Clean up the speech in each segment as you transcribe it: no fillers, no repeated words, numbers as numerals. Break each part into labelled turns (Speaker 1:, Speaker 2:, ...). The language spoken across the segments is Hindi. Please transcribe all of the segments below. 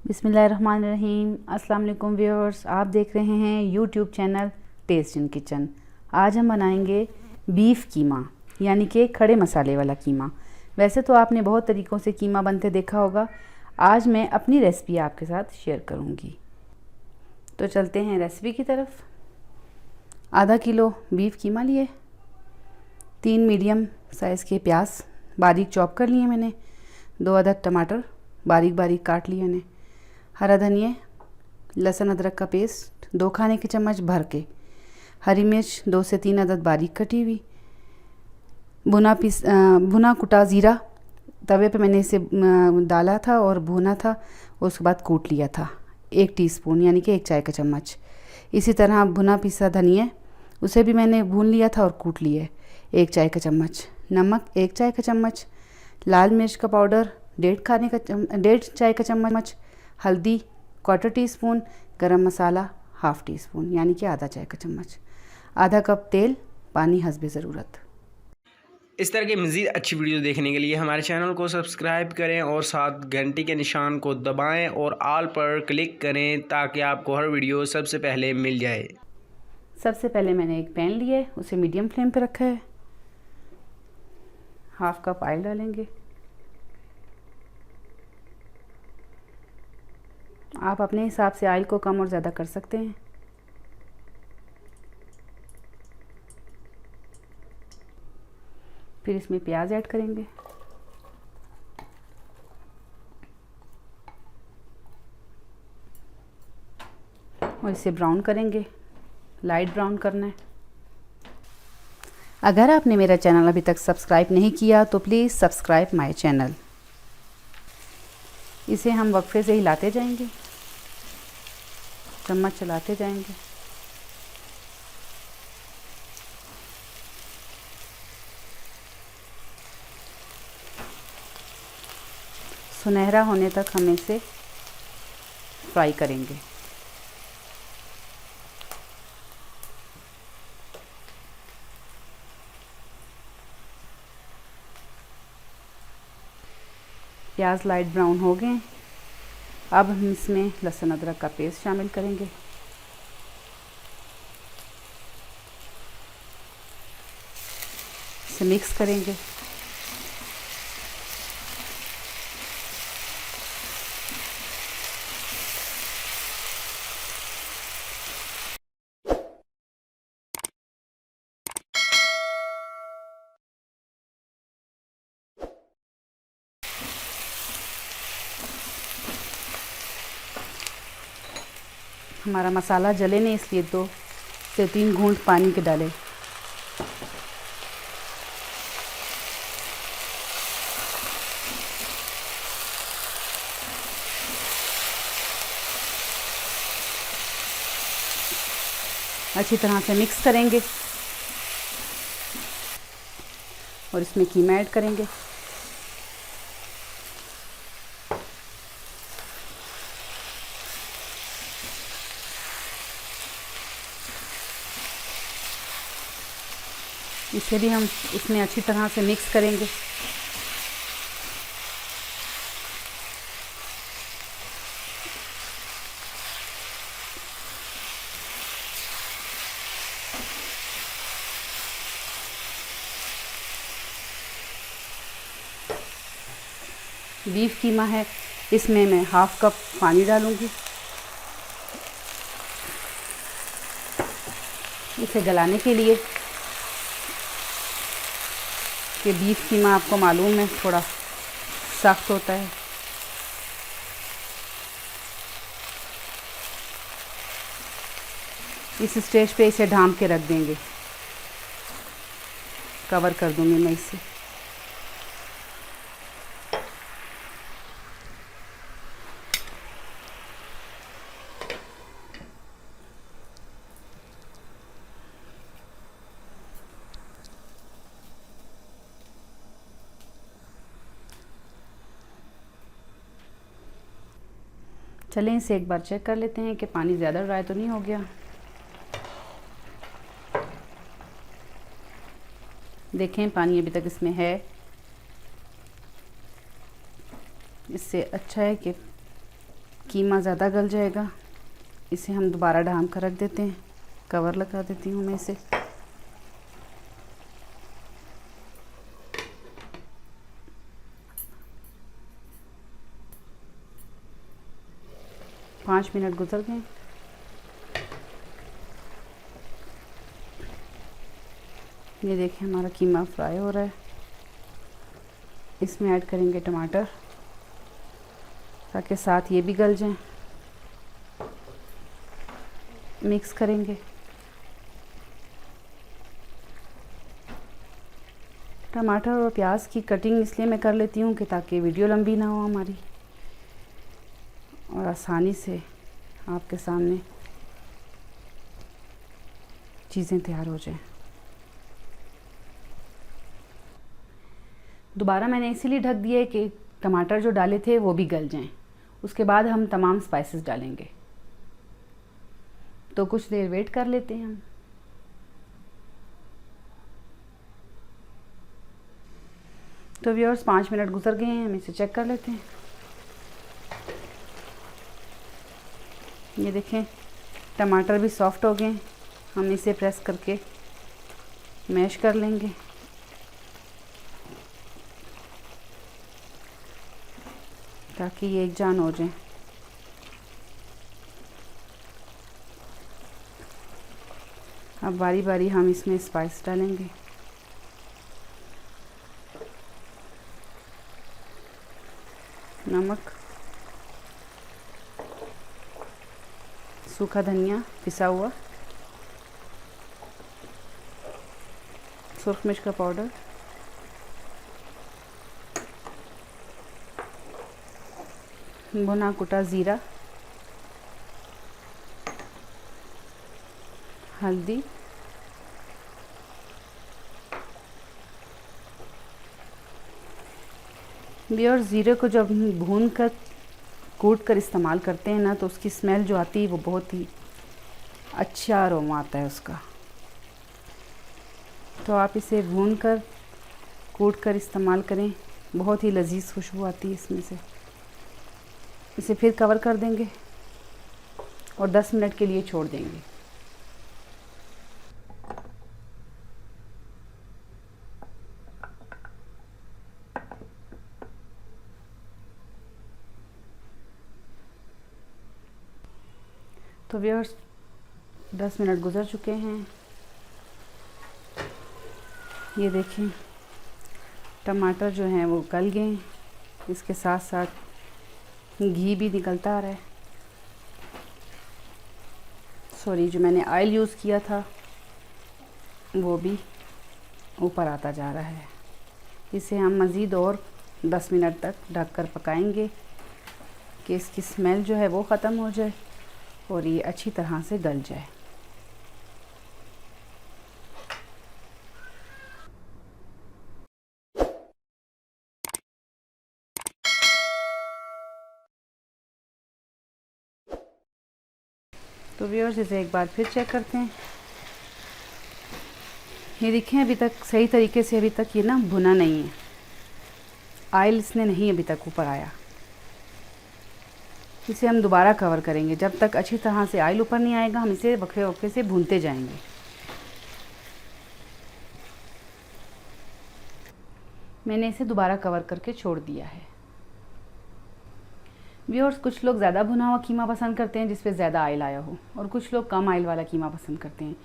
Speaker 1: बिस्मिल्लाहिर्रहमानिर्रहीम। अस्सलाम वालेकुम व्यूअर्स, आप देख रहे हैं YouTube channel test in kitchen. आज हम बनाएंगे बीफ कीमा, यानी कि खड़े मसाले वाला कीमा। वैसे तो आपने बहुत तरीक़ों से कीमा बनते देखा होगा। आज मैं अपनी रेसिपी आपके साथ शेयर करूंगी। तो चलते हैं रेसिपी की तरफ। आधा किलो बीफ कीमा लिए, 3 मीडियम साइज़ के प्याज बारीक चॉप कर लिए मैंने, 2 अदद टमाटर बारीक बारीक काट लिए मैंने, हरा धनिया, लहसुन अदरक का पेस्ट 2 खाने के चम्मच भर के, हरी मिर्च 2 से 3 अदद बारीक कटी हुई, भुना कुटा ज़ीरा तवे पे मैंने इसे डाला था और भुना था, उसके बाद कूट लिया था 1 टीस्पून यानी कि 1 चाय का चम्मच। इसी तरह भुना पिसा धनिया, उसे भी मैंने भून लिया था और कूट लिया 1 चाय का चम्मच। नमक 1 चाय का चम्मच, लाल मिर्च का पाउडर 1.5 चाय का चम्मच, हल्दी 1/4 टीस्पून, गरम मसाला 1/2 टीस्पून यानी कि आधा चाय का चम्मच, आधा कप तेल, पानी हस्बे ज़रूरत।
Speaker 2: इस तरह की मज़ीद अच्छी वीडियो देखने के लिए हमारे चैनल को सब्सक्राइब करें और साथ घंटी के निशान को दबाएं और ऑल पर क्लिक करें ताकि आपको हर वीडियो सबसे पहले मिल जाए।
Speaker 1: सबसे पहले मैंने एक पैन लिया है, उसे मीडियम फ्लेम पे रखा है। 1/2 कप ऑयल डालेंगे। आप अपने हिसाब से ऑयल को कम और ज़्यादा कर सकते हैं। फिर इसमें प्याज ऐड करेंगे, और इसे ब्राउन करेंगे, लाइट ब्राउन करना है। अगर आपने मेरा चैनल अभी तक सब्सक्राइब नहीं किया तो प्लीज़ सब्सक्राइब माय चैनल। इसे हम वक्फे से हिलाते जाएंगे, चम्मच चलाते जाएंगे। सुनहरा होने तक हम इसे फ्राई करेंगे। प्याज लाइट ब्राउन हो गए। अब हम इसमें लहसुन अदरक का पेस्ट शामिल करेंगे। इसे मिक्स करेंगे। हमारा मसाला जले नहीं, इसलिए 2 से 3 घूंट पानी के डालें। अच्छी तरह से मिक्स करेंगे और इसमें कीमा ऐड करेंगे। इसे भी हम इसमें अच्छी तरह से मिक्स करेंगे। बीफ कीमा है, इसमें मैं 1/2 कप पानी डालूंगी। इसे गलाने के लिए, कि बीफ कीमा आपको मालूम है थोड़ा सख्त होता है। इस स्टेज पे इसे ढाँप के रख देंगे, कवर कर दूंगी मैं इसे। चलें इसे एक बार चेक कर लेते हैं कि पानी ज़्यादा ड्राई तो नहीं हो गया। देखें पानी अभी तक इसमें है। इससे अच्छा है कि कीमा ज़्यादा गल जाएगा। इसे हम दोबारा ढाँप कर रख देते हैं। कवर लगा देती हूँ मैं इसे। पाँच मिनट गुजर गए। ये देखिए हमारा कीमा फ्राई हो रहा है। इसमें ऐड करेंगे टमाटर ताकि साथ ये भी गल जाएं। मिक्स करेंगे। टमाटर और प्याज की कटिंग इसलिए मैं कर लेती हूँ कि ताकि वीडियो लंबी ना हो हमारी और आसानी से आपके सामने चीज़ें तैयार हो जाएं। दोबारा मैंने इसीलिए ढक दिया है कि टमाटर जो डाले थे वो भी गल जाएं। उसके बाद हम तमाम स्पाइसेस डालेंगे। तो कुछ देर वेट कर लेते हैं हम। तो व्यूअर्स 5 मिनट गुजर गए हैं। हम इसे चेक कर लेते हैं। ये देखें टमाटर भी सॉफ्ट हो गए। हम इसे प्रेस करके मैश कर लेंगे। ताकि ये एक जान हो जाए। अब बारी बारी हम इसमें स्पाइस डालेंगे। नमक, सूखा धनिया पिसा हुआ, सुर्ख मिर्च का पाउडर, भुना कुटा ज़ीरा, हल्दी, भी और ज़ीरे को जब भून कर कूट कर इस्तेमाल करते हैं ना तो उसकी स्मेल जो आती है वो बहुत ही अच्छा अरोमा आता है उसका। तो आप इसे भून कर कूट कर इस्तेमाल करें, बहुत ही लजीज खुशबू आती है इसमें से। इसे फिर कवर कर देंगे और 10 मिनट के लिए छोड़ देंगे। तो व्यूअर्स 10 मिनट गुजर चुके हैं। ये देखें टमाटर जो हैं वो गल गए। इसके साथ साथ घी भी निकलता आ रहा है। सॉरी, जो मैंने ऑयल यूज़ किया था वो भी ऊपर आता जा रहा है। इसे हम मज़ीद और 10 मिनट तक ढक कर पकाएंगे कि इसकी स्मेल जो है वो ख़त्म हो जाए और ये अच्छी तरह से गल जाए। तो व्यूअर्स इसे एक बार फिर चेक करते हैं। ये देखें अभी तक सही तरीके से अभी तक ये ना भुना नहीं है। ऑयल इसने नहीं अभी तक ऊपर आया। इसे हम दोबारा कवर करेंगे। जब तक अच्छी तरह से ऑयल ऊपर नहीं आएगा हम इसे वक्फे वक्फे से भूनते जाएंगे। मैंने इसे दोबारा कवर करके छोड़ दिया है। व्यूअर्स कुछ लोग ज़्यादा भुना हुआ कीमा पसंद करते हैं जिस पे ज़्यादा ऑयल आया हो, और कुछ लोग कम ऑयल वाला कीमा पसंद करते हैं।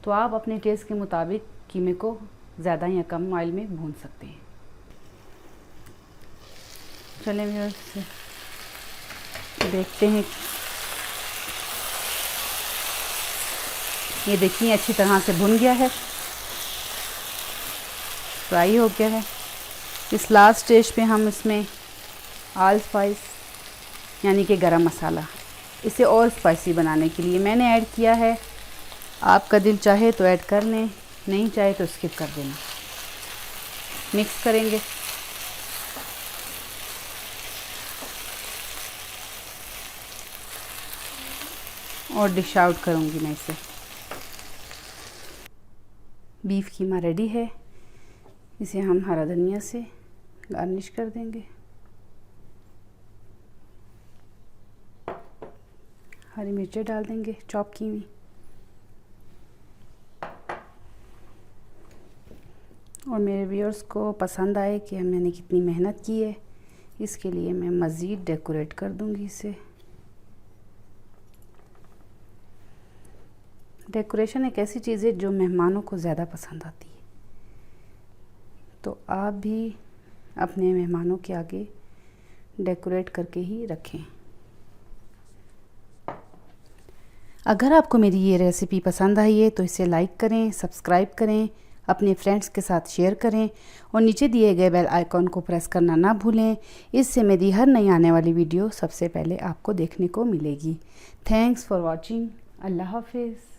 Speaker 1: तो आप अपने टेस्ट के मुताबिक कीमे को ज़्यादा या कम ऑयल में भून सकते हैं। चलें व्यूअर्स देखते हैं। ये देखिए अच्छी तरह से भुन गया है, फ्राई हो गया है। इस लास्ट स्टेज पे हम इसमें ऑल स्पाइस यानी कि गरम मसाला, इसे और स्पाइसी बनाने के लिए मैंने ऐड किया है। आपका दिल चाहे तो ऐड कर लें, नहीं चाहे तो स्किप कर देना। मिक्स करेंगे। और डिश आउट करूँगी मैं इसे। बीफ कीमा रेडी है। इसे हम हरा धनिया से गार्निश कर देंगे। हरी मिर्चें डाल देंगे चॉप की हुई, और मेरे व्यूअर्स को पसंद आए कि मैंने कितनी मेहनत की है, इसके लिए मैं मज़ीद डेकोरेट कर दूंगी इसे। डेकोरेशन एक ऐसी चीज़ है जो मेहमानों को ज़्यादा पसंद आती है, तो आप भी अपने मेहमानों के आगे डेकोरेट करके ही रखें। अगर आपको मेरी ये रेसिपी पसंद आई है तो इसे लाइक करें, सब्सक्राइब करें, अपने फ्रेंड्स के साथ शेयर करें और नीचे दिए गए बेल आइकॉन को प्रेस करना ना भूलें। इससे मेरी हर नई आने वाली वीडियो सबसे पहले आपको देखने को मिलेगी। Thanks for watching. अल्लाह हाफिज़।